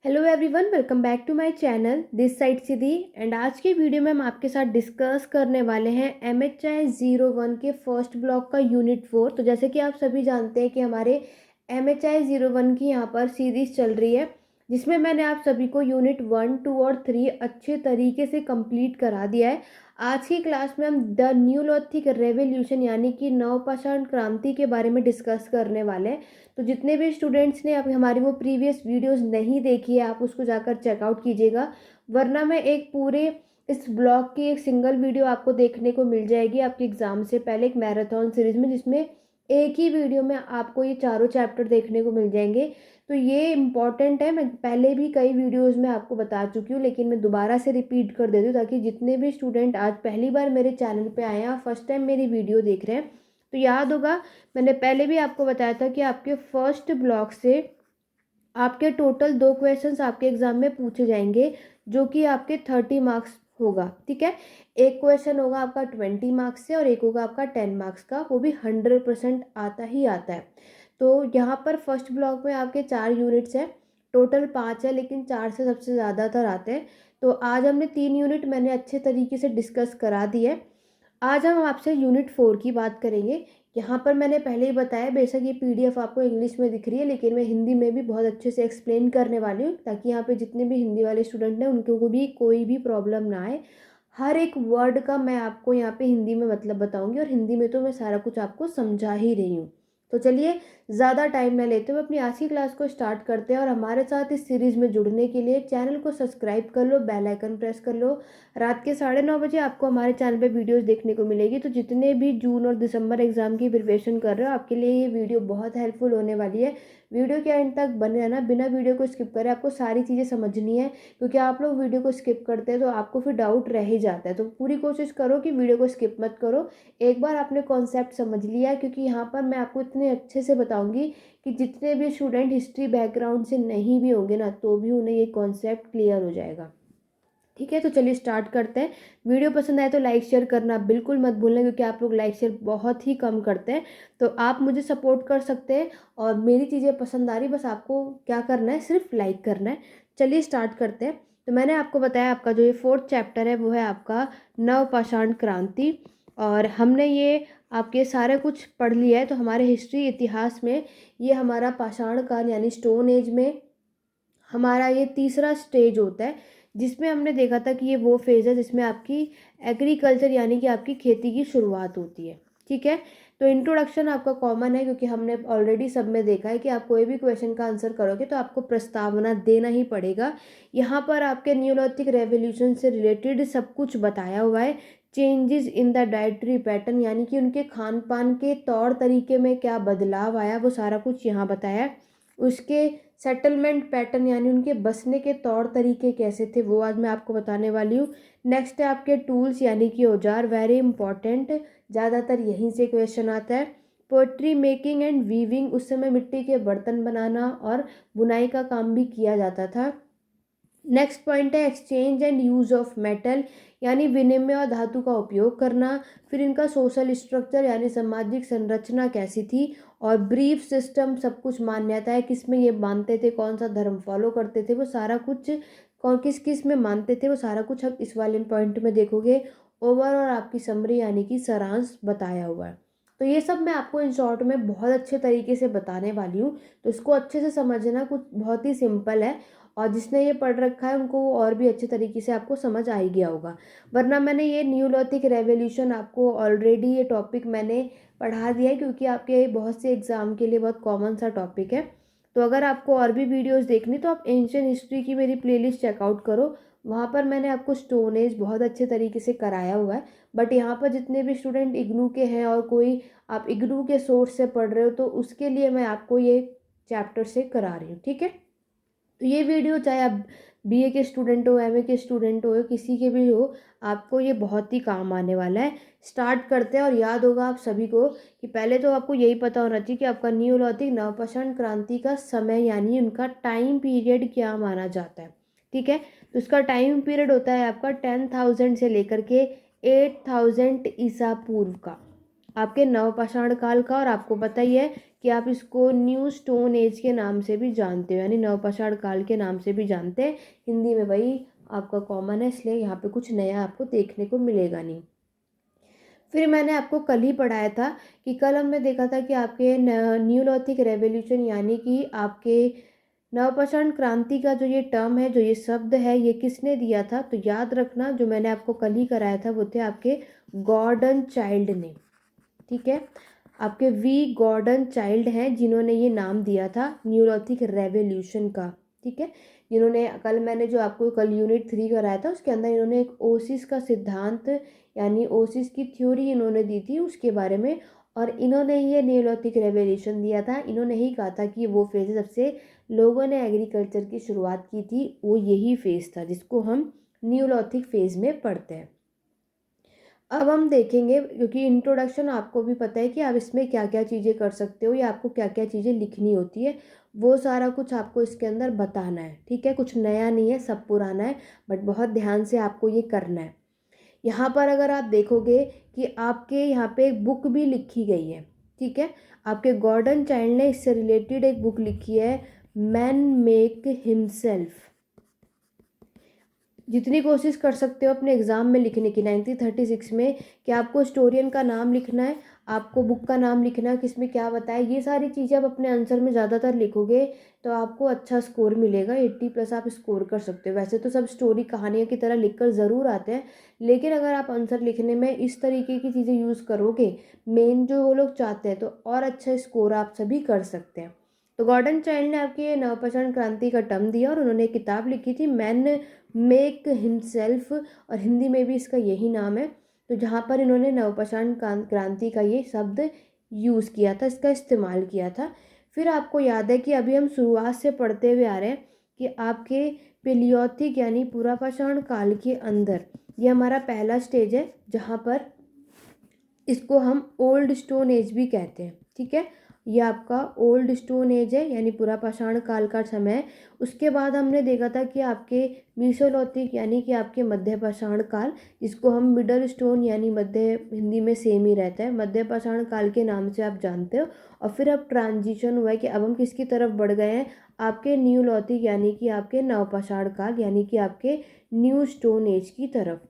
Hello everyone, welcome back to my channel. This side Siddhi and आज के video में हम आपके साथ डिस्कस करने वाले हैं MHI 01 के फर्स्ट ब्लॉक का यूनिट 4। तो जैसे कि आप सभी जानते हैं कि हमारे MHI 01 की यहाँ पर सीरीज़ चल रही है, जिसमें मैंने आप सभी को यूनिट 1, 2 और 3 अच्छे तरीके से कंप्लीट करा दिया है। आज की क्लास में हम द न्यूलिथिक रेवोल्यूशन यानी कि नवपाषाण क्रांति के बारे में डिस्कस करने वाले हैं। तो जितने भी स्टूडेंट्स ने अभी हमारी वो प्रीवियस वीडियोस नहीं देखी है, आप उसको जाकर चेकआउट कीजिएगा, वरना मैं एक पूरे इस ब्लॉग की एक सिंगल वीडियो आपको देखने को मिल जाएगी आपके एग्ज़ाम से पहले एक मैराथन सीरीज में, जिसमें एक ही वीडियो में आपको ये चारों चैप्टर देखने को मिल जाएंगे। तो ये इम्पॉर्टेंट है। मैं पहले भी कई वीडियोज़ में आपको बता चुकी हूँ, लेकिन मैं दोबारा से रिपीट कर देती हूँ ताकि जितने भी स्टूडेंट आज पहली बार मेरे चैनल पर आए हैं, फर्स्ट टाइम मेरी वीडियो देख रहे हैं, तो याद होगा मैंने पहले भी आपको बताया था कि आपके फर्स्ट ब्लॉक से आपके टोटल 2 क्वेश्चंस आपके एग्जाम में पूछे जाएंगे, जो कि आपके 30 मार्क्स होगा। ठीक है, एक क्वेश्चन होगा आपका 20 मार्क्स से और एक होगा आपका 10 मार्क्स का, वो भी 100% आता ही आता है। तो यहाँ पर फर्स्ट ब्लॉक में आपके 4 यूनिट्स हैं, टोटल 5 है, लेकिन 4 से सबसे ज़्यादातर आते हैं। तो आज हमने 3 यूनिट मैंने अच्छे तरीके से डिस्कस करा दी है। आज हम आपसे यूनिट 4 की बात करेंगे। यहाँ पर मैंने पहले ही बताया, बेशक ये PDF आपको इंग्लिश में दिख रही है, लेकिन मैं हिंदी में भी बहुत अच्छे से एक्सप्लेन करने वाली हूँ, ताकि यहाँ पे जितने भी हिंदी वाले स्टूडेंट हैं उनको को भी कोई भी प्रॉब्लम ना आए। हर एक वर्ड का मैं आपको यहाँ पे हिंदी में मतलब बताऊँगी, और हिंदी में तो मैं सारा कुछ आपको समझा ही रही हूँ। तो चलिए ज़्यादा टाइम ना लेते हुए अपनी आज की क्लास को स्टार्ट करते हैं। और हमारे साथ इस सीरीज़ में जुड़ने के लिए चैनल को सब्सक्राइब कर लो, बेल आइकन प्रेस कर लो। रात के 9:30 बजे आपको हमारे चैनल पे वीडियोस देखने को मिलेगी। तो जितने भी जून और दिसंबर एग्जाम की प्रिपरेशन कर रहे हो, आपके लिए ये वीडियो बहुत हेल्पफुल होने वाली है। वीडियो के एंड तक बने रहना, बिना वीडियो को स्किप करें। आपको सारी चीज़ें समझनी है, क्योंकि आप लोग वीडियो को स्किप करते हैं तो आपको फिर डाउट रह ही जाता है। तो पूरी कोशिश करो कि वीडियो को स्किप मत करो। एक बार आपने कॉन्सेप्ट समझ लिया, क्योंकि यहाँ पर मैं आपको इतने अच्छे से बताऊँगी कि जितने भी स्टूडेंट हिस्ट्री बैकग्राउंड से नहीं भी होंगे ना, तो भी उन्हें ये कॉन्सेप्ट क्लियर हो जाएगा। ठीक है, तो चलिए स्टार्ट करते हैं। वीडियो पसंद आए तो लाइक शेयर करना बिल्कुल मत भूलना, क्योंकि आप लोग लाइक शेयर बहुत ही कम करते हैं। तो आप मुझे सपोर्ट कर सकते हैं, और मेरी चीज़ें पसंद आ रही, बस आपको क्या करना है, सिर्फ लाइक करना है। चलिए स्टार्ट करते हैं। तो मैंने आपको बताया, आपका जो ये 4th चैप्टर है वो है आपका नवपाषाण क्रांति, और हमने ये आपके सारे कुछ पढ़ लिया है। तो हमारे हिस्ट्री इतिहास में ये हमारा पाषाण काल यानी स्टोन एज में हमारा ये तीसरा स्टेज होता है, जिसमें हमने देखा था कि ये वो फेज़ है जिसमें आपकी एग्रीकल्चर यानी कि आपकी खेती की शुरुआत होती है। ठीक है, तो इंट्रोडक्शन आपका कॉमन है, क्योंकि हमने ऑलरेडी सब में देखा है कि आप कोई भी क्वेश्चन का आंसर करोगे तो आपको प्रस्तावना देना ही पड़ेगा। यहाँ पर आपके न्यूलिथिक रेवोल्यूशन से रिलेटेड सब कुछ बताया हुआ है। Changes in the dietary pattern यानी कि उनके खान पान के तौर तरीके में क्या बदलाव आया, वो सारा कुछ यहाँ बताया है। उसके सेटलमेंट पैटर्न यानी उनके बसने के तौर तरीके कैसे थे, वो आज मैं आपको बताने वाली हूँ। नेक्स्ट है आपके टूल्स यानी कि औजार, वेरी इंपॉर्टेंट, ज़्यादातर यहीं से क्वेश्चन आता है। पोएट्री मेकिंग एंड वीविंग, उस समय मिट्टी के बर्तन बनाना और बुनाई का काम भी किया जाता था। नेक्स्ट पॉइंट है exchange and use of metal, यानी विनिमय और धातु का उपयोग करना। फिर इनका सोशल स्ट्रक्चर यानी सामाजिक संरचना कैसी थी, और ब्रीफ सिस्टम, सब कुछ मान्यताएं किस में ये मानते थे, कौन सा धर्म फॉलो करते थे, वो सारा कुछ कौन किस किस में मानते थे, वो सारा कुछ आप इस वाले पॉइंट में देखोगे। ओवर और आपकी समरी यानी कि सारांश बताया हुआ है। तो ये सब मैं आपको इन शॉर्ट में बहुत अच्छे तरीके से बताने वाली हूँ, तो इसको अच्छे से समझना, कुछ बहुत ही सिंपल है, और जिसने ये पढ़ रखा है उनको वो और भी अच्छे तरीके से आपको समझ आ ही गया होगा। वरना मैंने ये न्यूलिथिक रेवोल्यूशन आपको ऑलरेडी ये टॉपिक मैंने पढ़ा दिया है, क्योंकि आपके बहुत से एग्ज़ाम के लिए बहुत कॉमन सा टॉपिक है। तो अगर आपको और भी वीडियोस देखनी तो आप एंशियंट हिस्ट्री की मेरी प्लेलिस्ट चेकआउट करो, वहाँ पर मैंने आपको स्टोन एज बहुत अच्छे तरीके से कराया हुआ है। बट यहाँ पर जितने भी स्टूडेंट इग्नू के हैं और कोई आप इग्नू के सोर्स से पढ़ रहे हो, तो उसके लिए मैं आपको ये चैप्टर से करा रही हूँ। ठीक है, तो ये वीडियो चाहे आप BA के स्टूडेंट हो, MA के स्टूडेंट हो, किसी के भी हो, आपको ये बहुत ही काम आने वाला है। स्टार्ट करते हैं। और याद होगा आप सभी को कि पहले तो आपको यही पता होना चाहिए कि आपका न्यूलिथिक नवपाषाण क्रांति का समय यानी उनका टाइम पीरियड क्या माना जाता है। ठीक है, तो उसका टाइम पीरियड होता है आपका 10,000 से लेकर के 8,000 ईसा पूर्व का, आपके नवपाषाण काल का। और आपको पता ही है कि आप इसको न्यू स्टोन एज के नाम से भी जानते हो, यानी नवपाषाण काल के नाम से भी जानते हैं। हिंदी में वही आपका कॉमन है, इसलिए यहाँ पे कुछ नया आपको देखने को मिलेगा नहीं। फिर मैंने आपको कल ही पढ़ाया था कि कल हमने देखा था कि आपके न्यूलिथिक रेवोल्यूशन यानी कि आपके नवपाषाण क्रांति का जो ये टर्म है, जो ये शब्द है, ये किसने दिया था? तो याद रखना, जो मैंने आपको कल ही कराया था वो थे आपके गॉर्डन चाइल्ड ने। ठीक है, आपके वी गॉर्डन चाइल्ड हैं जिन्होंने ये नाम दिया था न्यूलिथिक रेवोल्यूशन का। ठीक है, जिन्होंने कल मैंने जो आपको कल यूनिट 3 कराया था उसके अंदर इन्होंने एक ओसिस का सिद्धांत यानी ओसिस की थ्योरी इन्होंने दी थी उसके बारे में, और इन्होंने ये न्यूलिथिक रेवोल्यूशन दिया था। इन्होंने ही कहा था कि वो फेज सबसे लोगों ने एग्रीकल्चर की शुरुआत की थी, वो यही फेज था जिसको हम न्यूलिथिक फेज में पढ़ते हैं। अब हम देखेंगे, क्योंकि इंट्रोडक्शन आपको भी पता है कि आप इसमें क्या क्या चीज़ें कर सकते हो या आपको क्या क्या चीज़ें लिखनी होती है, वो सारा कुछ आपको इसके अंदर बताना है। ठीक है, कुछ नया नहीं है, सब पुराना है, बट बहुत ध्यान से आपको ये करना है। यहाँ पर अगर आप देखोगे कि आपके यहाँ पे एक बुक भी लिखी गई है। ठीक है, आपके गॉर्डन चाइल्ड ने इससे रिलेटेड एक बुक लिखी है, मैन मेक हिमसेल्फ। जितनी कोशिश कर सकते हो अपने एग्ज़ाम में लिखने की 1936 में कि आपको स्टोरियन का नाम लिखना है, आपको बुक का नाम लिखना है, किसमें क्या बताया, ये सारी चीज़ें आप अपने आंसर में ज़्यादातर लिखोगे तो आपको अच्छा स्कोर मिलेगा। 80+ आप स्कोर कर सकते हो। वैसे तो सब स्टोरी कहानियों की तरह लिख कर ज़रूर आते हैं, लेकिन अगर आप आंसर लिखने में इस तरीके की चीज़ें यूज़ करोगे, मेन जो वो लोग चाहते हैं, तो और अच्छा स्कोर आप सभी कर सकते हैं। तो गॉर्डन चाइल्ड ने आपकी नवपाषाण क्रांति का टर्म दिया और उन्होंने एक किताब लिखी थी, मैन मेक हिमसेल्फ, और हिंदी में भी इसका यही नाम है। तो जहाँ पर इन्होंने नवपाषाण क्रांति का ये शब्द यूज़ किया था, इसका इस्तेमाल किया था। फिर आपको याद है कि अभी हम शुरुआत से पढ़ते हुए आ रहे हैं कि आपके पेलियोथिक यानी पुरापाषाण काल के अंदर ये हमारा पहला स्टेज है, जहाँ पर इसको हम ओल्ड स्टोन एज भी कहते हैं। ठीक है, ये आपका ओल्ड स्टोन एज है यानी पुरापाषाण काल का समय है। उसके बाद हमने देखा था कि आपके मीसोलिथिक यानी कि आपके मध्यपाषाण काल, जिसको हम मिडल स्टोन यानी मध्य, हिंदी में सेम ही रहता है, मध्यपाषाण काल के नाम से आप जानते हो। और फिर अब ट्रांजिशन हुआ है कि अब हम किसकी तरफ बढ़ गए हैं, आपके न्यूलिथिक यानी कि आपके नवपाषाण काल यानी कि आपके न्यू स्टोन एज की तरफ।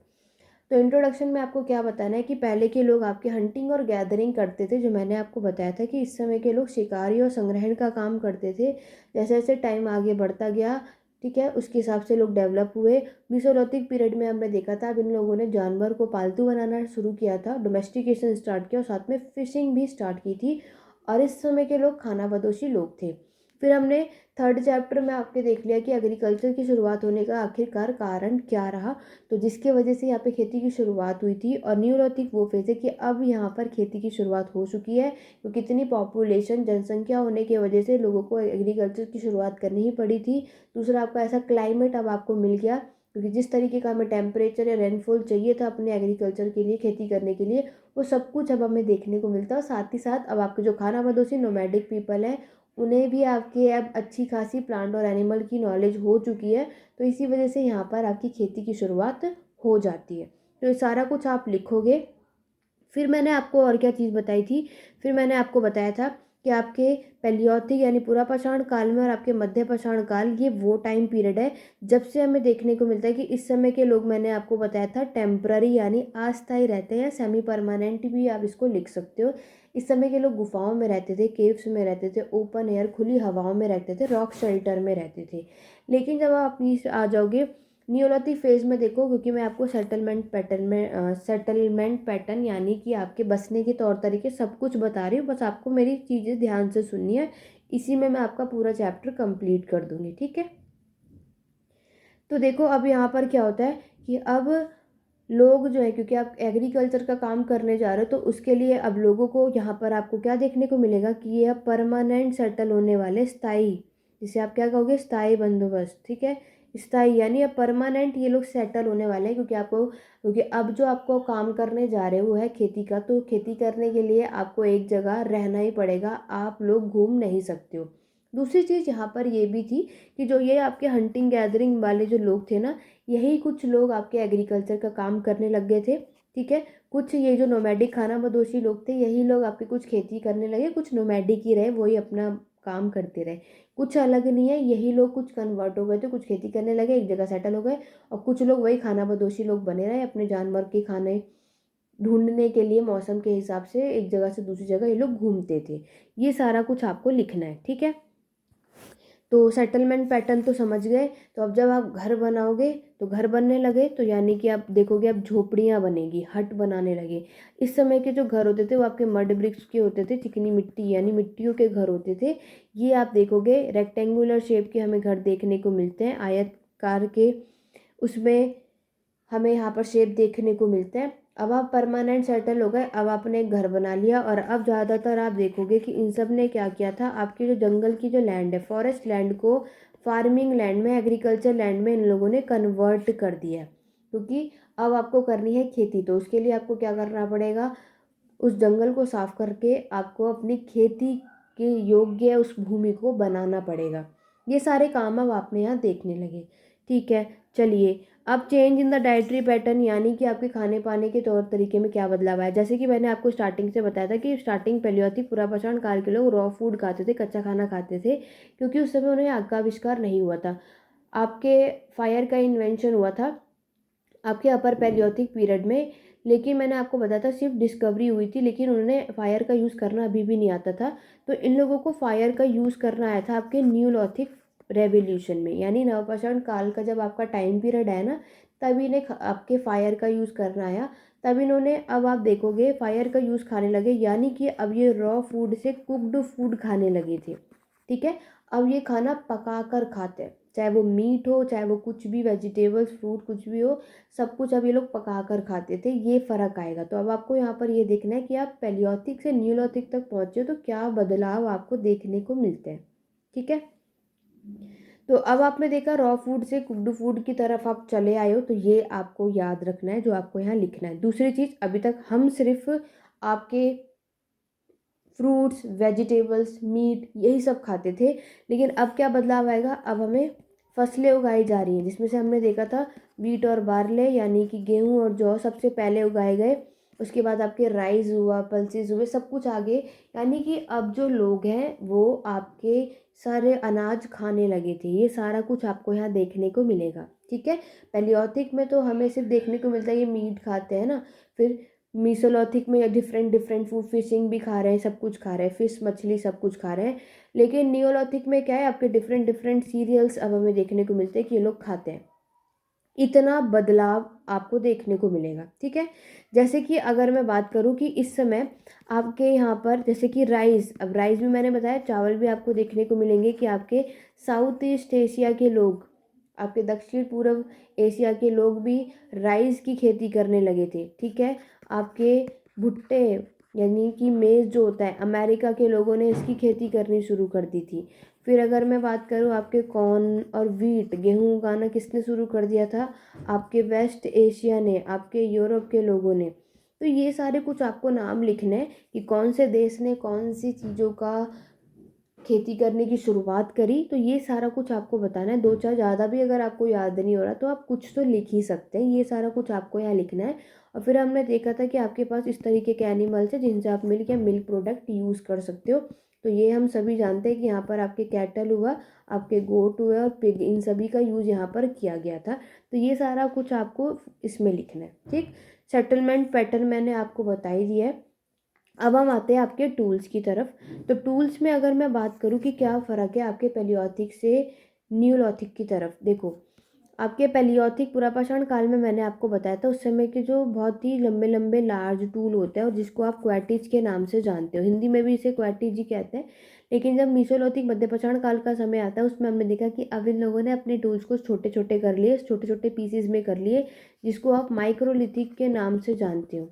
तो इंट्रोडक्शन में आपको क्या बताना है कि पहले के लोग आपके हंटिंग और गैदरिंग करते थे, जो मैंने आपको बताया था कि इस समय के लोग शिकारी और संग्रहण का काम करते थे। जैसे जैसे टाइम आगे बढ़ता गया, ठीक है, उसके हिसाब से लोग डेवलप हुए। मीसोलिथिक पीरियड में हमने देखा था अब इन लोगों ने जानवर को पालतू बनाना शुरू किया था, डोमेस्टिकेशन स्टार्ट किया और साथ में फिशिंग भी स्टार्ट की थी, और इस समय के लोग खानाबदोशी लोग थे। फिर हमने थर्ड चैप्टर में आपके देख लिया कि एग्रीकल्चर की शुरुआत होने का आखिरकार कारण क्या रहा, तो जिसके वजह से यहाँ पे खेती की शुरुआत हुई थी। और न्यूलिथिक वो फेज है कि अब यहाँ पर खेती की शुरुआत हो चुकी है, क्योंकि इतनी पॉपुलेशन जनसंख्या होने की वजह से लोगों को एग्रीकल्चर की शुरुआत करनी ही पड़ी थी। दूसरा, आपका ऐसा क्लाइमेट अब आपको मिल गया, क्योंकि जिस तरीके का हमें टेम्परेचर या रेनफॉल चाहिए था अपने एग्रीकल्चर के लिए, खेती करने के लिए, वो सब कुछ अब हमें देखने को मिलता है। और साथ ही साथ अब आपके जो खानाबदोशी नोमैडिक पीपल हैं, उन्हें भी आपके अब अच्छी खासी प्लांट और एनिमल की नॉलेज हो चुकी है, तो इसी वजह से यहाँ पर आपकी खेती की शुरुआत हो जाती है। तो ये सारा कुछ आप लिखोगे। फिर मैंने आपको और क्या चीज़ बताई थी, फिर मैंने आपको बताया था कि आपके पेलियोथिक यानी पुरापाषाण काल में और आपके मध्यपाषाण काल, ये वो टाइम पीरियड है जब से हमें देखने को मिलता है कि इस समय के लोग, मैंने आपको बताया था, टेम्पररी यानी अस्थायी रहते हैं, सेमी परमानेंट भी आप इसको लिख सकते हो। इस समय के लोग गुफाओं में रहते थे, केव्स में रहते थे, ओपन एयर खुली हवाओं में रहते थे, रॉक शेल्टर में रहते थे। लेकिन जब आप आ जाओगे न्यूलिथिक फेज में, देखो, क्योंकि मैं आपको सेटलमेंट पैटर्न यानी कि आपके बसने के तौर तरीके सब कुछ बता रही हूँ, बस आपको मेरी चीज़ें ध्यान से सुननी है, इसी में मैं आपका पूरा चैप्टर कंप्लीट कर दूँगी। ठीक है, तो देखो अब यहाँ पर क्या होता है कि अब लोग जो है, क्योंकि आप एग्रीकल्चर का काम करने जा रहे हो, तो उसके लिए अब लोगों को यहाँ पर आपको क्या देखने को मिलेगा कि ये अब परमानेंट सेटल होने वाले, स्थायी, जिसे आप क्या कहोगे, स्थायी बंदोबस्त। ठीक है, स्थायी यानी अब परमानेंट ये लोग सेटल होने वाले हैं, क्योंकि अब जो आपको काम करने जा रहे हो है खेती का, तो खेती करने के लिए आपको एक जगह रहना ही पड़ेगा, आप लोग घूम नहीं सकते हो। दूसरी चीज़ यहाँ पर ये भी थी कि जो ये आपके हंटिंग गैदरिंग वाले जो लोग थे ना, यही कुछ लोग आपके एग्रीकल्चर का काम करने लग गए थे। ठीक है। कुछ ये जो नोमैडिक खानाबदोशी लोग थे, यही लोग आपके कुछ खेती करने लगे, कुछ नोमैडिक ही रहे, वही अपना काम करते रहे, कुछ अलग नहीं है। यही लोग कुछ कन्वर्ट हो गए थे, कुछ खेती करने लगे, एक जगह सेटल हो गए, और कुछ लोग वही खानाबदोशी लोग बने रहे, अपने जानवर के खाने ढूंढने के लिए मौसम के हिसाब से एक जगह से दूसरी जगह ये लोग घूमते थे। ये सारा कुछ आपको लिखना है, ठीक है। तो सेटलमेंट पैटर्न तो समझ गए। तो अब जब आप घर बनाओगे तो घर बनने लगे, तो यानी कि आप देखोगे अब झोपड़ियाँ बनेगी, हट बनाने लगे। इस समय के जो घर होते थे वो आपके मड ब्रिक्स के होते थे, चिकनी मिट्टी यानी मिट्टियों के घर होते थे। ये आप देखोगे रेक्टेंगुलर शेप के हमें घर देखने को मिलते हैं, आयतकार के, उसमें हमें यहाँ पर शेप देखने को मिलते हैं। अब आप परमानेंट सेटल हो गए, अब आपने एक घर बना लिया, और अब ज़्यादातर आप देखोगे कि इन सब ने क्या किया था, आपकी जो जंगल की जो लैंड है, फॉरेस्ट लैंड को फार्मिंग लैंड में, एग्रीकल्चर लैंड में इन लोगों ने कन्वर्ट कर दिया। क्योंकि अब आपको करनी है खेती, तो उसके लिए आपको क्या करना पड़ेगा, उस जंगल को साफ करके आपको अपनी खेती के योग्य उस भूमि को बनाना पड़ेगा। ये सारे काम अब आपने यहाँ देखने लगे, ठीक है। चलिए, अब change in the dietary pattern, यानी कि आपके खाने पाने के तौर तरीके में क्या बदलाव आया। जैसे कि मैंने आपको स्टार्टिंग से बताया था कि स्टार्टिंग पैलियोथिक पुरापाषाण काल के लोग रॉ फूड खाते थे, कच्चा खाना खाते थे, क्योंकि उस समय उन्हें आग का आविष्कार नहीं हुआ था। आपके फायर का इन्वेंशन हुआ था आपके अपर पैलियोथिक पीरियड में, लेकिन मैंने आपको बताया था सिर्फ डिस्कवरी हुई थी, लेकिन उन्होंने फायर का यूज़ करना अभी भी नहीं आता था। तो इन लोगों को फायर का यूज़ करना आया था आपके न्यूलॉथिक रेवोल्यूशन में, यानी नवपाषाण काल का जब आपका टाइम पीरियड है ना, तभी इन्हें आपके फायर का यूज़ करना आया। तब इन्होंने, अब आप देखोगे फायर का यूज़ खाने लगे, यानी कि अब ये रॉ फूड से कुकड फूड खाने लगे थे, ठीक है। अब ये खाना पका कर खाते हैं, चाहे वो मीट हो, चाहे वो कुछ भी वेजिटेबल्स फ्रूट कुछ भी हो, सब कुछ अब ये लोग पका कर खाते थे। ये फ़र्क आएगा। तो अब आपको यहाँ पर ये देखना है कि आप पैलियोथिक से न्यूलॉथिक तक पहुँचे तो क्या बदलाव आपको देखने को मिलते हैं, ठीक है। तो अब आपने देखा रॉ फूड से कुक्ड फूड की तरफ आप चले आए हो, तो ये आपको याद रखना है, जो आपको यहाँ लिखना है। दूसरी चीज़, अभी तक हम सिर्फ आपके फ्रूट्स वेजिटेबल्स मीट यही सब खाते थे, लेकिन अब क्या बदलाव आएगा, अब हमें फसलें उगाई जा रही हैं, जिसमें से हमने देखा था वीट और बार्ले यानी कि गेहूं और जौ सबसे पहले उगाए गए। उसके बाद आपके राइस हुआ, पल्सेस हुए, सब कुछ आगे। यानी कि अब जो लोग हैं वो आपके सारे अनाज खाने लगे थे। ये सारा कुछ आपको यहाँ देखने को मिलेगा, ठीक है। पैलियोथिक में तो हमें सिर्फ देखने को मिलता है ये मीट खाते हैं ना, फिर मीसोलॉथिक में डिफरेंट डिफरेंट फूड, फिशिंग भी खा रहे हैं, सब कुछ खा रहे हैं, फिश मछली सब कुछ खा रहे हैं। लेकिन नियोलॉथिक में क्या है, आपके डिफरेंट डिफरेंट सीरियल्स अब हमें देखने को मिलते हैं कि ये लोग खाते हैं। इतना बदलाव आपको देखने को मिलेगा, ठीक है। जैसे कि अगर मैं बात करूं कि इस समय आपके यहाँ पर जैसे कि राइस, अब राइस भी मैंने बताया, चावल भी आपको देखने को मिलेंगे कि आपके साउथ ईस्ट एशिया के लोग, आपके दक्षिण पूर्व एशिया के लोग भी राइस की खेती करने लगे थे, ठीक है। आपके भुट्टे यानी कि मेज़ जो होता है, अमेरिका के लोगों ने इसकी खेती करनी शुरू कर दी थी। फिर अगर मैं बात करूँ आपके कॉर्न और वीट, गेहूँ उगाना किसने शुरू कर दिया था, आपके वेस्ट एशिया ने, आपके यूरोप के लोगों ने। तो ये सारे कुछ आपको नाम लिखने हैं कि कौन से देश ने कौन सी चीज़ों का खेती करने की शुरुआत करी। तो ये सारा कुछ आपको बताना है। दो चार ज़्यादा भी अगर आपको याद नहीं हो रहा तो आप कुछ तो लिख ही सकते हैं। ये सारा कुछ आपको यहाँ लिखना है। और फिर हमने देखा था कि आपके पास इस तरीके के एनिमल्स हैं जिनसे आप मिल्क या मिल्क प्रोडक्ट यूज़ कर सकते हो। तो ये हम सभी जानते हैं कि यहाँ पर आपके कैटल हुआ, आपके गोट हुए और पिग, इन सभी का यूज़ यहाँ पर किया गया था। तो ये सारा कुछ आपको इसमें लिखना है, ठीक। सेटलमेंट पैटर्न मैंने आपको बता ही दिया है। अब हम आते हैं आपके टूल्स की तरफ। तो टूल्स में अगर मैं बात करूँ कि क्या फ़र्क है आपके पैलियोथिक से न्यूलॉथिक की तरफ, देखो आपके पैलियोथिक पुरापाषाण काल में मैंने आपको बताया था उस समय के जो बहुत ही लंबे लंबे लार्ज टूल होते हैं और जिसको आप क्वैटिज के नाम से जानते हो, हिंदी में भी इसे क्वैटिज ही कहते हैं। लेकिन जब मीसोलॉथिक मध्यपाषाण काल का समय आता है उसमें हमने देखा कि अब इन लोगों ने अपने टूल्स को छोटे छोटे कर लिए, छोटे छोटे पीसीज में कर लिए, जिसको आप माइक्रोलिथिक के नाम से जानते हो,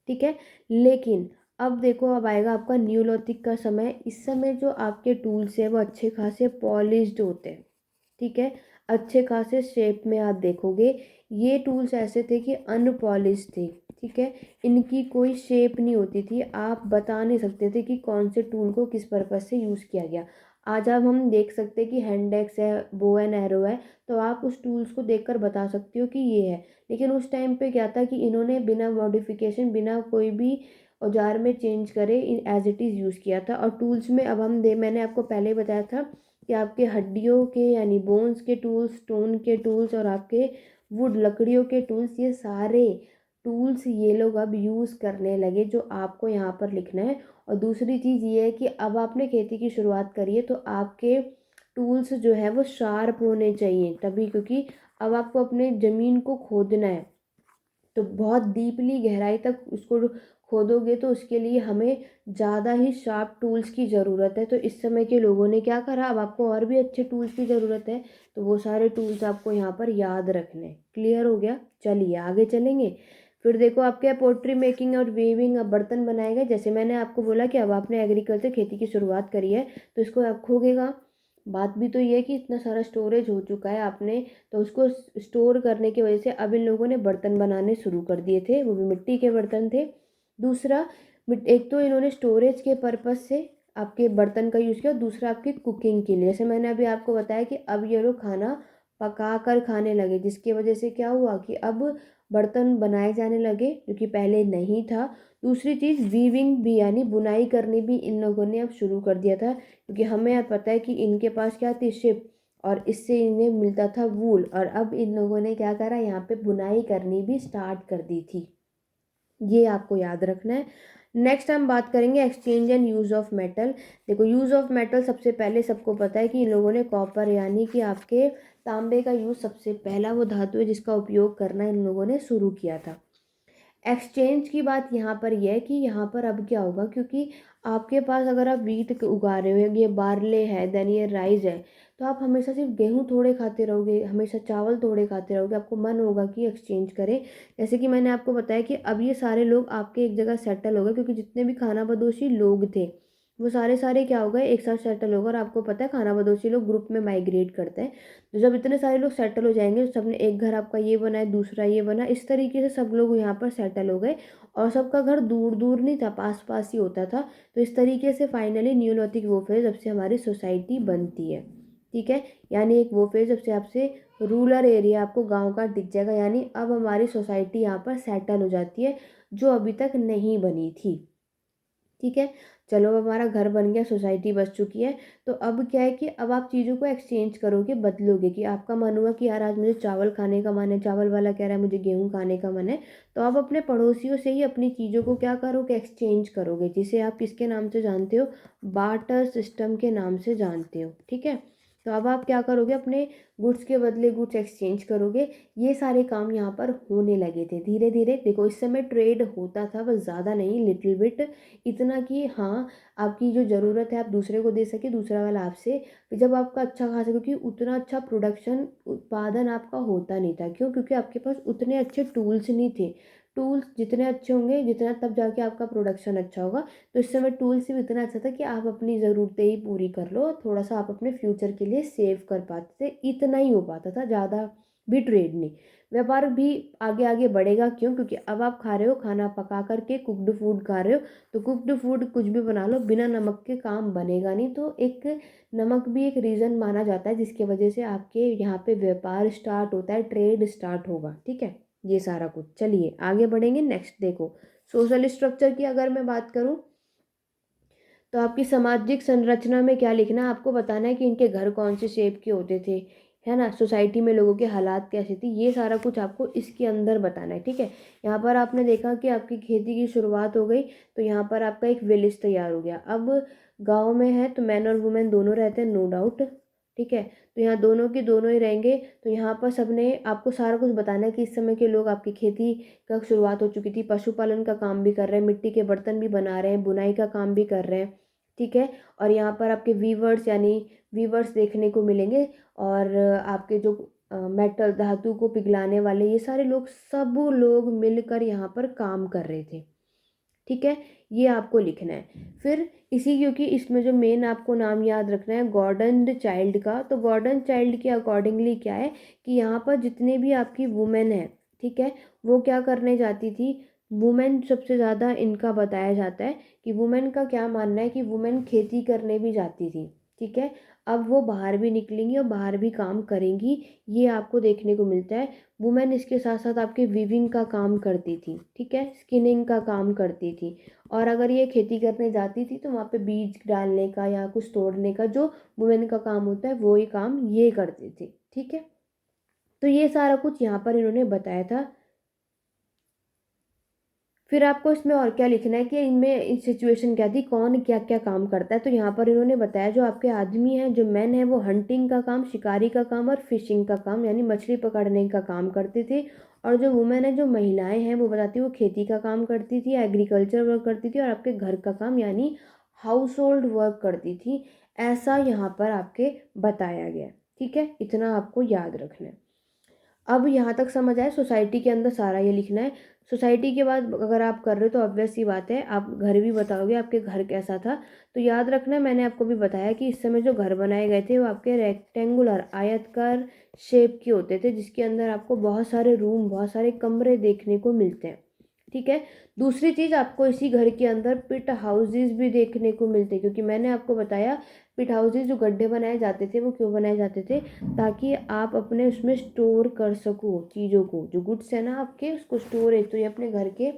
ठीक है। लेकिन अब देखो, अब आएगा आपका न्यूलॉथिक का समय। इस समय जो आपके टूल्स हैं वो अच्छे खासे पॉलिश्ड होते हैं, ठीक है। अच्छे खासे शेप में आप देखोगे। ये टूल्स ऐसे थे कि अनपॉलिश्ड थे, ठीक है। इनकी कोई शेप नहीं होती थी, आप बता नहीं सकते थे कि कौन से टूल को किस पर्पज़ से यूज़ किया गया। आज अब हम देख सकते हैं कि हैंड एक्स है, बो एंड एरो है, तो आप उस टूल्स को देखकर बता सकते हो कि ये है। लेकिन उस टाइम पे क्या था कि इन्होंने बिना मॉडिफिकेशन, बिना कोई भी औजार में चेंज करे एज इट इज़ यूज़ किया था। और टूल्स में अब मैंने आपको पहले ही बताया था कि आपके हड्डियों के यानी बोन्स के टूल्स, स्टोन के टूल्स और आपके वुड लकड़ियों के टूल्स, ये सारे टूल्स ये लोग अब यूज़ करने लगे, जो आपको यहाँ पर लिखना है। और दूसरी चीज़ ये है कि अब आपने खेती की शुरुआत करी है तो आपके टूल्स जो है वो शार्प होने चाहिए तभी, क्योंकि अब आपको अपने ज़मीन को खोदना है, तो बहुत डीपली गहराई तक उसको खोदोगे तो उसके लिए हमें ज़्यादा ही शार्प टूल्स की ज़रूरत है। तो इस समय के लोगों ने क्या करा, अब आपको और भी अच्छे टूल्स की ज़रूरत है, तो वो सारे टूल्स आपको यहाँ पर याद रखने। क्लियर हो गया? चलिए आगे चलेंगे। फिर देखो आपके यहाँ पोट्री मेकिंग और वीविंग, अब बर्तन बनाए गए। जैसे मैंने आपको बोला कि अब आपने एग्रीकल्चर खेती की शुरुआत करी है तो इसको अब खोगेगा। बात भी तो ये है कि इतना सारा स्टोरेज हो चुका है आपने, तो उसको स्टोर करने की वजह से अब इन लोगों ने बर्तन बनाने शुरू कर दिए थे, वो भी मिट्टी के बर्तन थे। दूसरा, एक तो इन्होंने स्टोरेज के पर्पज़ से आपके बर्तन का यूज़ किया, और दूसरा आपकी कुकिंग के लिए। जैसे मैंने अभी आपको बताया कि अब ये लोग खाना पका कर खाने लगे, जिसकी वजह से क्या हुआ कि अब बर्तन बनाए जाने लगे, जो कि पहले नहीं था। दूसरी चीज़ वीविंग भी, यानी बुनाई करनी भी इन लोगों ने अब शुरू कर दिया था, क्योंकि हमें अब पता है कि इनके पास क्या थी, शिप, और इससे इन्हें मिलता था वूल। और अब इन लोगों ने क्या करा, यहाँ पे बुनाई करनी भी स्टार्ट कर दी थी। ये आपको याद रखना है। नेक्स्ट हम बात करेंगे exchange and use of metal. देखो यूज़ ऑफ मेटल, सबसे पहले सबको पता है कि इन लोगों ने कॉपर यानी कि आपके तांबे का यूज़, सबसे पहला वो धातु है जिसका उपयोग करना इन लोगों ने शुरू किया था। एक्सचेंज की बात यहाँ पर यह है कि यहाँ पर अब क्या होगा, क्योंकि आपके पास अगर आप वीट उगा रहे हो, ये बार्ले है, देन ये राइस है, तो आप हमेशा सिर्फ गेहूँ थोड़े खाते रहोगे, हमेशा चावल थोड़े खाते रहोगे, आपको मन होगा कि एक्सचेंज करें। जैसे कि मैंने आपको बताया कि अब ये सारे लोग आपके एक जगह सेटल हो गए, क्योंकि जितने भी खाना बदोशी लोग थे वो सारे सारे क्या हो गए, एक साथ सेटल हो गए। और आपको पता है खाना बदोशी लोग ग्रुप में माइग्रेट करते हैं, तो जब इतने सारे लोग सेटल हो जाएंगे, सबने एक घर, आपका ये बना है, दूसरा ये बना, इस तरीके से सब लोग यहाँ पर सेटल हो गए। और सबका घर दूर दूर नहीं था, पास पास ही होता था। तो इस तरीके से फाइनली न्यूलिथिक वो फेज, जब से हमारी सोसाइटी बनती है, ठीक है, यानी एक वो फेज जब से आपसे रूरल एरिया आपको गांव का दिख जाएगा, यानी अब हमारी सोसाइटी यहाँ पर सेटल हो जाती है, जो अभी तक नहीं बनी थी। ठीक है, चलो अब हमारा घर बन गया, सोसाइटी बस चुकी है। तो अब क्या है कि अब आप चीज़ों को एक्सचेंज करोगे, बदलोगे, कि आपका मन हुआ कि यार आज मुझे चावल खाने का मन है, चावल वाला कह रहा है मुझे गेहूँ खाने का मन है, तो आप अपने पड़ोसियों से ही अपनी चीज़ों को क्या करोगे, एक्सचेंज करोगे, जिसे आप किसके नाम से जानते हो, बार्टर सिस्टम के नाम से जानते हो। ठीक है, तो अब आप क्या करोगे, अपने गुड्स के बदले गुड्स एक्सचेंज करोगे। ये सारे काम यहाँ पर होने लगे थे धीरे धीरे। देखो इस समय ट्रेड होता था, बस ज़्यादा नहीं, लिटिल बिट, इतना कि हाँ आपकी जो ज़रूरत है आप दूसरे को दे सके, दूसरा वाला आपसे। फिर जब आपका अच्छा खासा, क्योंकि उतना अच्छा प्रोडक्शन, उत्पादन आपका होता नहीं था, क्यों, क्योंकि आपके पास उतने अच्छे टूल्स नहीं थे। टूल्स जितने अच्छे होंगे, जितना तब जाके आपका प्रोडक्शन अच्छा होगा। तो इस समय टूल्स भी इतना अच्छा था कि आप अपनी ज़रूरतें ही पूरी कर लो, थोड़ा सा आप अपने फ्यूचर के लिए सेव कर पाते थे, इतना ही हो पाता था, ज़्यादा भी ट्रेड नहीं। व्यापार भी आगे आगे बढ़ेगा, क्यों, क्योंकि अब आप खा रहे हो, खाना पका करके कुकड फूड खा रहे हो, तो कुकड फूड कुछ भी बना लो, बिना नमक के काम बनेगा नहीं। तो एक नमक भी एक रीज़न माना जाता है जिसकी वजह से आपके यहाँ पे व्यापार स्टार्ट होता है, ट्रेड स्टार्ट होगा। ठीक है, ये सारा कुछ। चलिए आगे बढ़ेंगे। नेक्स्ट देखो, सोशल स्ट्रक्चर की अगर मैं बात करूँ, तो आपकी सामाजिक संरचना में क्या लिखना है, आपको बताना है कि इनके घर कौन से शेप के होते थे, है ना, सोसाइटी में लोगों के हालात कैसे थी, ये सारा कुछ आपको इसके अंदर बताना है। ठीक है, यहाँ पर आपने देखा कि आपकी खेती की शुरुआत हो गई, तो यहाँ पर आपका एक विलेज तैयार हो गया। अब गाँव में है तो मैन और वुमेन दोनों रहते हैं, नो डाउट। ठीक है, तो यहाँ दोनों की दोनों ही रहेंगे। तो यहाँ पर सबने आपको सारा कुछ बताना है कि इस समय के लोग, आपकी खेती का शुरुआत हो चुकी थी, पशुपालन का काम भी कर रहे हैं, मिट्टी के बर्तन भी बना रहे हैं, बुनाई का काम भी कर रहे हैं। ठीक है, और यहाँ पर आपके वीवर्स, यानी वीवर्स देखने को मिलेंगे, और आपके जो मेटल धातु को पिघलाने वाले, ये सारे लोग, सब लोग मिलकर यहाँ पर काम कर रहे थे। ठीक है, ये आपको लिखना है। फिर इसी, क्योंकि इसमें जो मेन आपको नाम याद रखना है गॉर्डन चाइल्ड का, तो गॉर्डन चाइल्ड के अकॉर्डिंगली क्या है कि यहाँ पर जितने भी आपकी वुमेन है, ठीक है, वो क्या करने जाती थी, वुमेन सबसे ज़्यादा इनका बताया जाता है कि वुमेन का क्या मानना है कि वुमेन खेती करने भी जाती थी। ठीक है। अब वो बाहर भी निकलेंगी और बाहर भी काम करेंगी, ये आपको देखने को मिलता है। वुमेन इसके साथ साथ आपके वीविंग का काम करती थी, ठीक है, स्किनिंग का काम करती थी। और अगर ये खेती करने जाती थी तो वहाँ पे बीज डालने का या कुछ तोड़ने का जो वुमेन का काम होता है वो ही काम ये करती थी, ठीक है। तो ये सारा कुछ यहाँ पर इन्होंने बताया था। फिर आपको इसमें और क्या लिखना है कि इनमें सिचुएशन क्या थी, कौन क्या क्या काम करता है। तो यहाँ पर इन्होंने बताया जो आपके आदमी हैं, जो मैन है, वो हंटिंग का काम, शिकारी का काम और फिशिंग का काम यानी मछली पकड़ने का काम करते थे। और जो वुमेन है, जो महिलाएं हैं, वो बताती वो खेती का काम करती थी, एग्रीकल्चर वर्क करती थी और आपके घर का काम यानी हाउस होल्ड वर्क करती थी। ऐसा यहाँ पर आपके बताया गया, ठीक है। इतना आपको याद रखना है। अब यहाँ तक समझ आए, सोसाइटी के अंदर सारा ये लिखना है। सोसाइटी के बाद अगर आप कर रहे हो तो ऑब्वियस सी बात है आप घर भी बताओगे आपके घर कैसा था। तो याद रखना, मैंने आपको भी बताया कि इस समय जो घर बनाए गए थे वो आपके रेक्टेंगुलर आयतकार शेप के होते थे, जिसके अंदर आपको बहुत सारे रूम, बहुत सारे कमरे देखने को मिलते हैं, ठीक है। दूसरी चीज़, आपको इसी घर के अंदर पिट हाउसेस भी देखने को मिलते हैं, क्योंकि मैंने आपको बताया पिट हाउसेस जो गड्ढे बनाए जाते थे वो क्यों बनाए जाते थे, ताकि आप अपने उसमें स्टोर कर सको चीज़ों को, जो गुड्स है ना आपके, उसको स्टोरेज। तो ये अपने घर के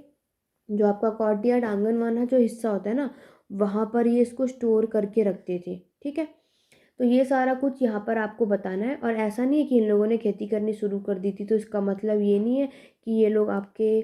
जो आपका कोर्टयार्ड, आंगनवाना जो हिस्सा होता है ना, वहाँ पर ये इसको स्टोर करके रखते थे, ठीक है। तो ये सारा कुछ यहाँ पर आपको बताना है। और ऐसा नहीं है कि इन लोगों ने खेती करनी शुरू कर दी थी तो इसका मतलब ये नहीं है कि ये लोग आपके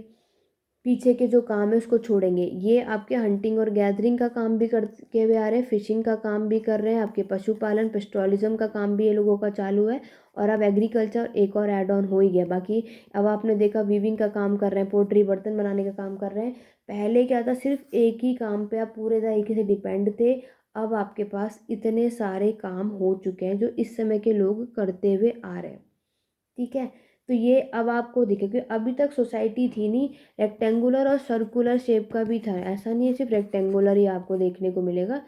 पीछे के जो काम है उसको छोड़ेंगे। ये आपके हंटिंग और गैदरिंग का काम भी करके हुए आ रहे हैं, फिशिंग का काम भी कर रहे हैं, आपके पशुपालन पेस्टोलिज्म का काम भी ये लोगों का चालू है। और अब एग्रीकल्चर एक और ऐड ऑन हो ही गया। बाकी अब आपने देखा वीविंग का काम कर रहे हैं, पोट्री बर्तन बनाने का काम कर रहे हैं। पहले क्या था, सिर्फ एक ही काम पे आप पूरे तरीके से डिपेंड थे। अब आपके पास इतने सारे काम हो चुके हैं जो इस समय के लोग करते हुए आ रहे हैं, ठीक है। तो ये अब आपको दिखे, क्योंकि अभी तक सोसाइटी थी नहीं, रेक्टेंगुलर और सर्कुलर शेप का भी था। ऐसा नहीं है सिर्फ रेक्टेंगुलर ही आपको देखने को मिलेगा,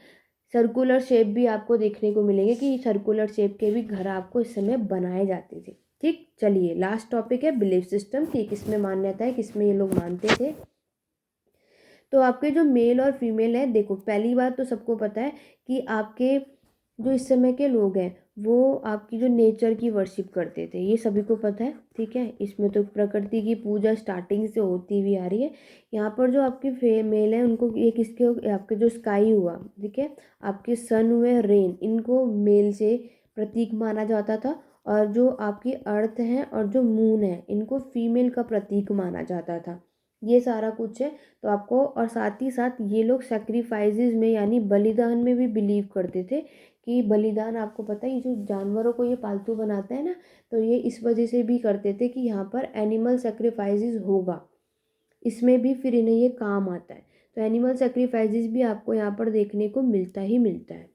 सर्कुलर शेप भी आपको देखने को मिलेंगे कि सर्कुलर शेप के भी घर आपको इस समय बनाए जाते थे, ठीक। चलिए, लास्ट टॉपिक है बिलीफ सिस्टम की, किसमें मान्यता है, किसमें ये लोग मानते थे। तो आपके जो मेल और फीमेल है, देखो पहली बात तो सबको पता है कि आपके जो इस समय के लोग हैं वो आपकी जो नेचर की वर्शिप करते थे, ये सभी को पता है, ठीक है। इसमें तो प्रकृति की पूजा स्टार्टिंग से होती हुई आ रही है। यहाँ पर जो आपके फीमेल हैं उनको ये किसके, आपके जो स्काई हुआ, ठीक है, आपके सन हुए, रेन, इनको मेल से प्रतीक माना जाता था। और जो आपकी अर्थ है और जो मून है, इनको फीमेल का प्रतीक माना जाता था। ये सारा कुछ है। तो आपको, और साथ ही साथ ये लोग सेक्रीफाइसेस में यानी बलिदान में भी बिलीव करते थे कि बलिदान, आपको पता है ये जो जानवरों को ये पालतू बनाते हैं ना, तो ये इस वजह से भी करते थे कि यहाँ पर एनिमल सेक्रीफाइसेस होगा, इसमें भी फिर इन्हें ये काम आता है। तो एनिमल सेक्रीफाइसेस भी आपको यहाँ पर देखने को मिलता ही मिलता है।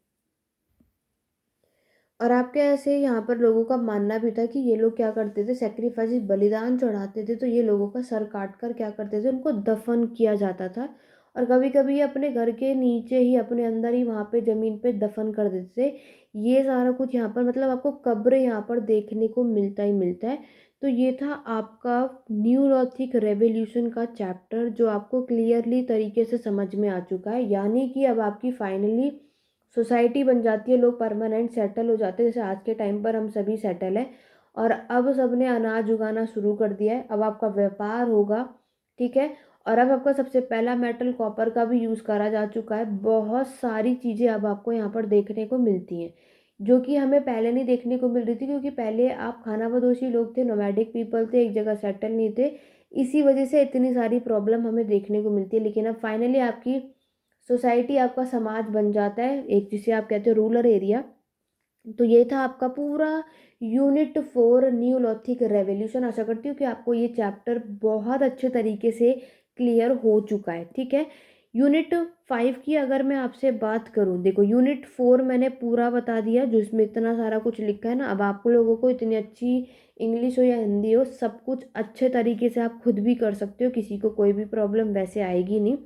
और आपके ऐसे यहाँ पर लोगों का मानना भी था कि ये लोग क्या करते थे, सेक्रीफाइस, बलिदान चढ़ाते थे तो ये लोगों का सर काट कर क्या करते थे, उनको दफन किया जाता था। और कभी कभी ये अपने घर के नीचे ही, अपने अंदर ही वहाँ पे ज़मीन पे दफन कर देते थे। ये सारा कुछ यहाँ पर मतलब आपको कब्र यहाँ पर देखने को मिलता ही मिलता है। तो ये था आपका न्यूरोथिक रेवोल्यूशन का चैप्टर, जो आपको क्लियरली तरीके से समझ में आ चुका है। यानी कि अब आपकी फाइनली सोसाइटी बन जाती है, लोग परमानेंट सेटल हो जाते हैं, जैसे आज के टाइम पर हम सभी सेटल हैं। और अब सबने अनाज उगाना शुरू कर दिया है, अब आपका व्यापार होगा, ठीक है। और अब आपका सबसे पहला मेटल कॉपर का भी यूज़ करा जा चुका है। बहुत सारी चीज़ें अब आपको यहाँ पर देखने को मिलती हैं जो कि हमें पहले नहीं देखने को मिल रही थी, क्योंकि पहले आप खानाबदोशी लोग थे, नोमैडिक पीपल थे, एक जगह सेटल नहीं थे। इसी वजह से इतनी सारी प्रॉब्लम हमें देखने को मिलती है। लेकिन अब फाइनली आपकी सोसाइटी, आपका समाज बन जाता है एक, जिसे आप कहते हो रूरल एरिया। तो ये था आपका पूरा यूनिट 4 न्यूलॉथिक रेवोल्यूशन। आशा करती हूँ कि आपको ये चैप्टर बहुत अच्छे तरीके से क्लियर हो चुका है, ठीक है। यूनिट 5 की अगर मैं आपसे बात करूँ, देखो यूनिट 4 मैंने पूरा बता दिया, जिसमें इतना सारा कुछ लिखा है ना। अब आप लोगों को इतनी अच्छी इंग्लिश हो या हिंदी हो, सब कुछ अच्छे तरीके से आप खुद भी कर सकते हो, किसी को कोई भी प्रॉब्लम वैसे आएगी नहीं।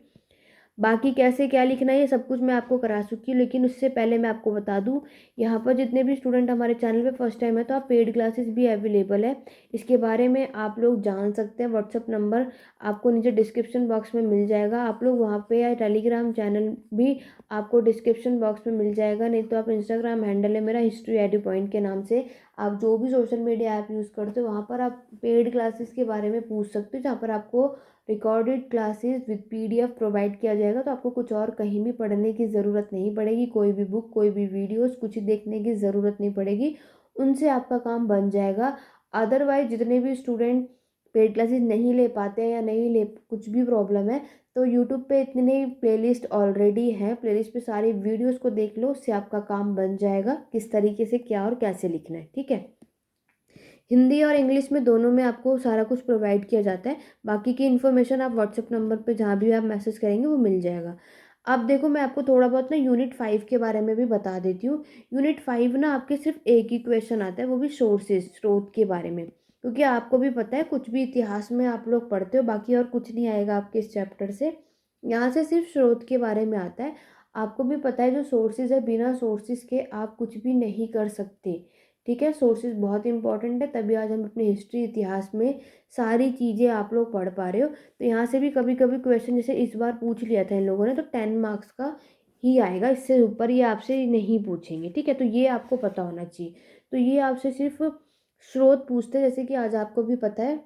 बाकी कैसे क्या लिखना है ये सब कुछ मैं आपको करा चुकी हूँ, लेकिन उससे पहले मैं आपको बता दूँ, यहाँ पर जितने भी स्टूडेंट हमारे चैनल पे फर्स्ट टाइम है तो आप पेड क्लासेस भी अवेलेबल है, इसके बारे में आप लोग जान सकते हैं। व्हाट्सअप नंबर आपको नीचे डिस्क्रिप्शन बॉक्स में मिल जाएगा, आप लोग वहाँ पे, या टेलीग्राम चैनल भी आपको डिस्क्रिप्शन बॉक्स में मिल जाएगा, नहीं तो आप इंस्टाग्राम हैंडल है मेरा हिस्ट्री एडू पॉइंट के नाम से, आप जो भी सोशल मीडिया ऐप यूज़ करते हो वहाँ पर आप पेड क्लासेस के बारे में पूछ सकते हो, जहाँ पर आपको recorded classes with PDF provide किया जाएगा। तो आपको कुछ और कहीं भी पढ़ने की ज़रूरत नहीं पड़ेगी, कोई भी बुक, कोई भी वीडियोस कुछ देखने की ज़रूरत नहीं पड़ेगी, उनसे आपका काम बन जाएगा। अदरवाइज जितने भी स्टूडेंट पेड क्लासेस नहीं ले पाते हैं या नहीं ले, कुछ भी प्रॉब्लम है, तो यूट्यूब पे इतने प्लेलिस्ट ऑलरेडी हैं, प्लेलिस्ट पे सारी वीडियोस को देख लो, उससे आपका काम बन जाएगा किस तरीके से क्या और कैसे लिखना है। ठीक है, हिंदी और इंग्लिश में दोनों में आपको सारा कुछ प्रोवाइड किया जाता है। बाकी की इन्फॉर्मेशन आप व्हाट्सएप नंबर पे जहाँ भी आप मैसेज करेंगे वो मिल जाएगा। अब देखो मैं आपको थोड़ा बहुत ना यूनिट 5 के बारे में भी बता देती हूँ। यूनिट 5 ना आपके सिर्फ एक ही क्वेश्चन आता है, वो भी सोर्सेज, स्रोत के बारे में, क्योंकि आपको भी पता है कुछ भी इतिहास में आप लोग पढ़ते हो, बाकी और कुछ नहीं आएगा आपके इस चैप्टर से। यहाँ से सिर्फ स्रोत के बारे में आता है। आपको भी पता है जो सोर्सेज है, बिना सोर्सेज के आप कुछ भी नहीं कर सकते। ठीक है, सोर्सेज बहुत इंपॉर्टेंट है, तभी आज हम अपनी हिस्ट्री, इतिहास में सारी चीज़ें आप लोग पढ़ पा रहे हो। तो यहाँ से भी कभी कभी क्वेश्चन जैसे इस बार पूछ लिया था इन लोगों ने, तो 10 मार्क्स का ही आएगा, इससे ऊपर ये आपसे नहीं पूछेंगे। ठीक है, तो ये आपको पता होना चाहिए। तो ये आपसे सिर्फ स्रोत पूछते हैं, जैसे कि आज आपको भी पता है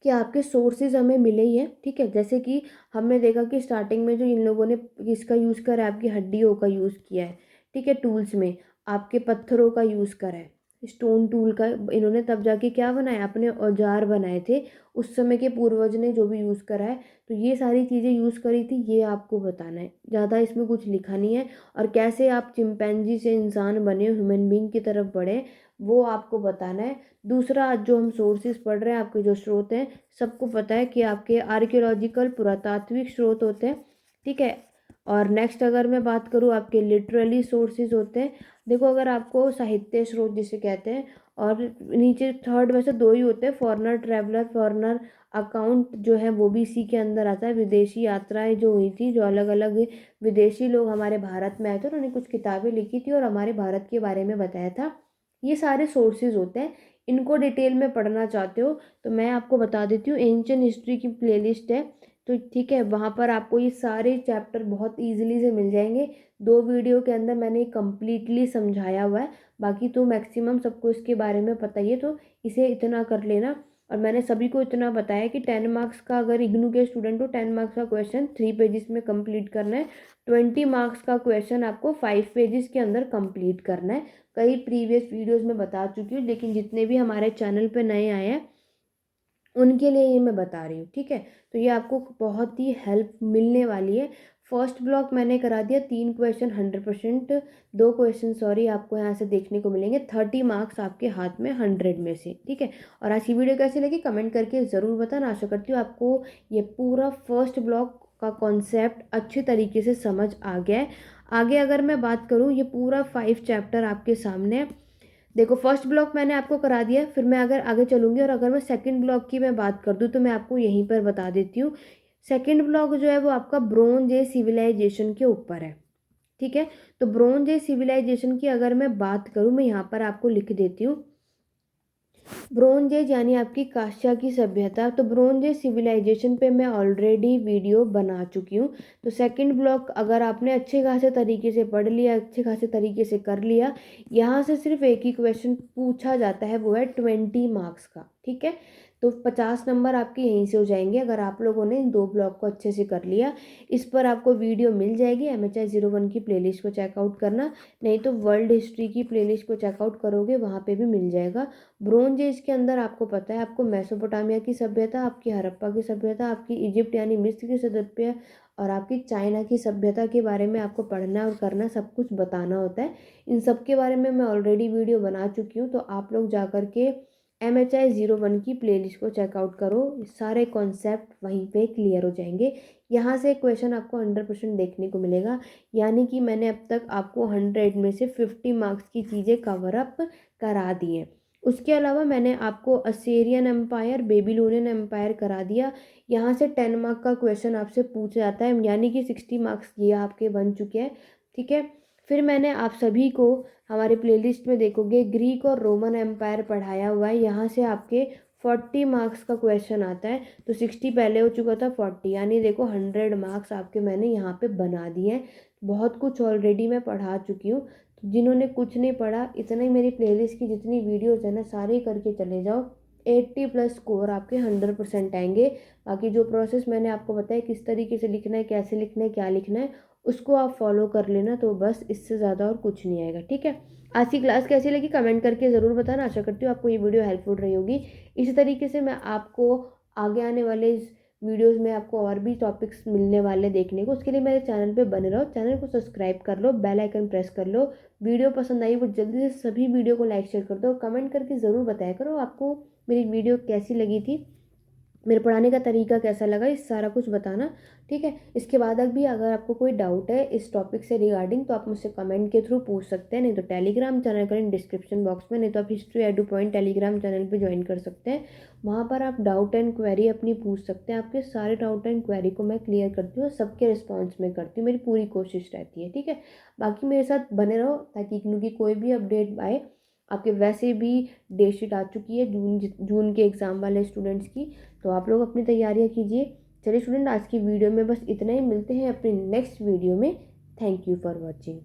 कि आपके सोर्सेज हमें मिले ही हैं। ठीक है, जैसे कि हमने देखा कि स्टार्टिंग में जो इन लोगों ने किसका यूज़ करा है, आपकी हड्डियों का यूज़ किया है। ठीक है, टूल्स में आपके पत्थरों का यूज़ करा है, स्टोन टूल का इन्होंने तब जाके क्या बनाया, अपने औजार बनाए थे, उस समय के पूर्वज ने जो भी यूज़ करा है। तो ये सारी चीज़ें यूज़ करी थी, ये आपको बताना है, ज़्यादा इसमें कुछ लिखा नहीं है। और कैसे आप चिंपैंजी से इंसान बने, ह्यूमन बींग की तरफ बढ़े, वो आपको बताना है। दूसरा, जो हम सोर्सेज पढ़ रहे हैं, आपके जो स्रोत हैं, सबको पता है कि आपके आर्कियोलॉजिकल, पुरातात्विक स्रोत होते हैं। ठीक है, और नेक्स्ट अगर मैं बात करूँ, आपके लिटरली सोर्सेज होते हैं। देखो, अगर आपको साहित्य स्रोत जिसे कहते हैं, और नीचे थर्ड वैसे दो ही होते हैं, फॉरनर ट्रैवलर, फॉरनर अकाउंट जो है वो भी इसी के अंदर आता है। विदेशी यात्राएं जो हुई थी, जो अलग अलग विदेशी लोग हमारे भारत में आए थे, उन्होंने कुछ किताबें लिखी थी और हमारे भारत के बारे में बताया था, ये सारे सोर्सेज होते हैं। इनको डिटेल में पढ़ना चाहते हो तो मैं आपको बता देती हूँ, एंशिएंट हिस्ट्री की प्लेलिस्ट है, तो ठीक है, वहाँ पर आपको ये सारे चैप्टर बहुत ईजिली से मिल जाएंगे। 2 वीडियो के अंदर मैंने कम्प्लीटली समझाया हुआ है। बाकी तो मैक्सिमम सबको इसके बारे में पता ही है, तो इसे इतना कर लेना। और मैंने सभी को इतना बताया कि 10 मार्क्स का अगर इग्नू के स्टूडेंट हो, 10 मार्क्स का क्वेश्चन 3 पेजेस में कंप्लीट करना है। 20 मार्क्स का क्वेश्चन आपको 5 पेजेस के अंदर कंप्लीट करना है। कई प्रीवियस वीडियोस में बता चुकी हूँ, लेकिन जितने भी हमारे चैनल पे नए आए हैं उनके लिए ये मैं बता रही हूँ। ठीक है, तो ये आपको बहुत ही हेल्प मिलने वाली है। फर्स्ट ब्लॉक मैंने करा दिया, 3 क्वेश्चन 100%, 2 क्वेश्चन सॉरी आपको यहाँ से देखने को मिलेंगे, 30 मार्क्स आपके हाथ में 100 में से। ठीक है, और आज की वीडियो कैसी लगी कमेंट करके ज़रूर बताना। आशा करती हूँ आपको ये पूरा फर्स्ट ब्लॉक का कॉन्सेप्ट अच्छे तरीके से समझ आ गया है। आगे अगर मैं बात करूँ, ये पूरा 5 चैप्टर आपके सामने है। देखो, फर्स्ट ब्लॉक मैंने आपको करा दिया, फिर मैं अगर आगे चलूँगी और अगर मैं सेकंड ब्लॉक की मैं बात कर दूँ तो मैं आपको यहीं पर बता देती हूँ। सेकंड ब्लॉक जो है वो आपका ब्रोंज एज सिविलाइजेशन के ऊपर है। ठीक है, तो ब्रोंज एज सिविलाइजेशन की अगर मैं बात करूँ, मैं यहाँ पर आपको लिख देती हूँ, ब्रोंज एज यानी आपकी कांस्य की सभ्यता। तो ब्रोंज एज सिविलाइजेशन पे मैं ऑलरेडी वीडियो बना चुकी हूँ। तो सेकंड ब्लॉक अगर आपने अच्छे खासे तरीके से पढ़ लिया, अच्छे खासे तरीके से कर लिया, यहाँ से सिर्फ एक ही क्वेश्चन पूछा जाता है, वो है 20 मार्क्स का। ठीक है, तो 50 नंबर आपके यहीं से हो जाएंगे अगर आप लोगों ने इन 2 ब्लॉक को अच्छे से कर लिया। इस पर आपको वीडियो मिल जाएगी, MHI01 की प्लेलिस्ट को चेकआउट करना, नहीं तो वर्ल्ड हिस्ट्री की प्लेलिस्ट को चेकआउट करोगे, वहाँ पे भी मिल जाएगा। ब्रोंज एज के अंदर आपको पता है, आपको मेसोपोटामिया की सभ्यता, आपकी हड़प्पा की सभ्यता, आपकी इजिप्ट यानी मिस्र की सभ्यता और आपकी चाइना की सभ्यता के बारे में आपको पढ़ना और करना, सब कुछ बताना होता है। इन सब के बारे में मैं ऑलरेडी वीडियो बना चुकी हूँ, तो आप लोग जा कर के MHI01 की प्लेलिस्ट को चेकआउट करो, सारे कॉन्सेप्ट वहीं पे क्लियर हो जाएंगे। यहाँ से क्वेश्चन आपको 100% देखने को मिलेगा, यानी कि मैंने अब तक आपको 100 में से 50 मार्क्स की चीज़ें कवर अप करा दी हैं। उसके अलावा मैंने आपको असीरियन एम्पायर, बेबीलोनियन एम्पायर करा दिया। यहाँ से 10 मार्क का क्वेश्चन आपसे पूछा जाता है, यानी कि 60 मार्क्स ये आपके बन चुके हैं, ठीक है। फिर मैंने आप सभी को हमारे प्लेलिस्ट में देखोगे ग्रीक और रोमन एम्पायर पढ़ाया हुआ है, यहाँ से आपके 40 मार्क्स का क्वेश्चन आता है। तो 60 पहले हो चुका था, 40 यानी देखो 100 मार्क्स आपके मैंने यहाँ पे बना दिए हैं। बहुत कुछ ऑलरेडी मैं पढ़ा चुकी हूँ। तो जिन्होंने कुछ नहीं पढ़ा, इतना ही मेरी प्लेलिस्ट की जितनी वीडियोज़ है ना सारे करके चले जाओ, 80+ स्कोर आपके 100% आएंगे। बाकी जो प्रोसेस मैंने आपको बताया किस तरीके से लिखना है, कैसे लिखना है, क्या लिखना है, उसको आप फॉलो कर लेना, तो बस इससे ज़्यादा और कुछ नहीं आएगा, ठीक है। आज की क्लास कैसी लगी कमेंट करके ज़रूर बताना। आशा करती हूँ आपको ये वीडियो हेल्पफुल रही होगी। इसी तरीके से मैं आपको आगे आने वाले वीडियोस में आपको और भी टॉपिक्स मिलने वाले देखने को, उसके लिए मेरे चैनल पे बने रहो। चैनल को सब्सक्राइब कर लो, बेल आइकन प्रेस कर लो। वीडियो पसंद आई वो जल्दी से सभी वीडियो को लाइक शेयर कर दो। कमेंट करके ज़रूर बताया करो आपको मेरी वीडियो कैसी लगी थी, मेरे पढ़ाने का तरीका कैसा लगा, इस सारा कुछ बताना, ठीक है। इसके बाद भी अगर आपको कोई डाउट है इस टॉपिक से रिगार्डिंग तो आप मुझसे कमेंट के थ्रू पूछ सकते हैं, नहीं तो टेलीग्राम चैनल करें डिस्क्रिप्शन बॉक्स में, नहीं तो आप history edu point Telegram channel पे ज्वाइन कर सकते हैं। वहाँ पर आप डाउट एंड क्वेरी अपनी पूछ सकते हैं। आपके सारे डाउट एंड क्वेरी को मैं क्लियर करती हूँ, सबके रिस्पॉन्स में करती हूँ, मेरी पूरी कोशिश रहती है, ठीक है। बाकी मेरे साथ बने रहो ताकि इग्नू की कोई भी अपडेट आए। आपके वैसे भी डेट शीट आ चुकी है जून के एग्ज़ाम वाले स्टूडेंट्स की, तो आप लोग अपनी तैयारियां कीजिए। चलिए स्टूडेंट, आज की वीडियो में बस इतना ही, मिलते हैं अपनी नेक्स्ट वीडियो में। Thank you for watching.